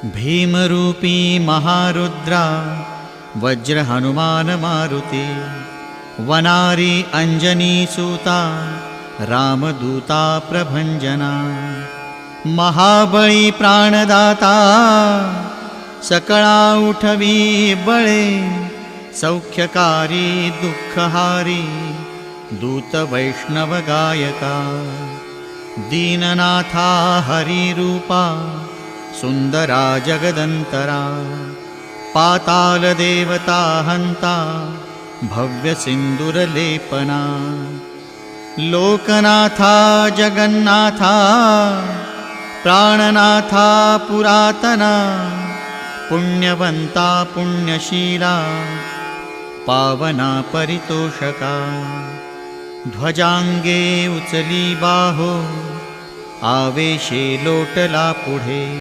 भीमरूपी महारुद्रा वज्र हनुमान मारुति वनारी अंजनी सूता रामदूता प्रभंजना महाबळी प्राणदाता सकळा उठवी बळे सौख्यकारी दुःखहारी दूत वैष्णव गायका दीननाथा हरिरूपा सुंदरा जगदंतरा पाताल देवता हंता भव्य सिंदूरलेपना लोकनाथा जगन्नाथा प्राणनाथा पुरातना पुण्यवंता पुण्यशीला पावना परितोषका ध्वजांगे उचली बाहो आवेशे लोटला पुढे।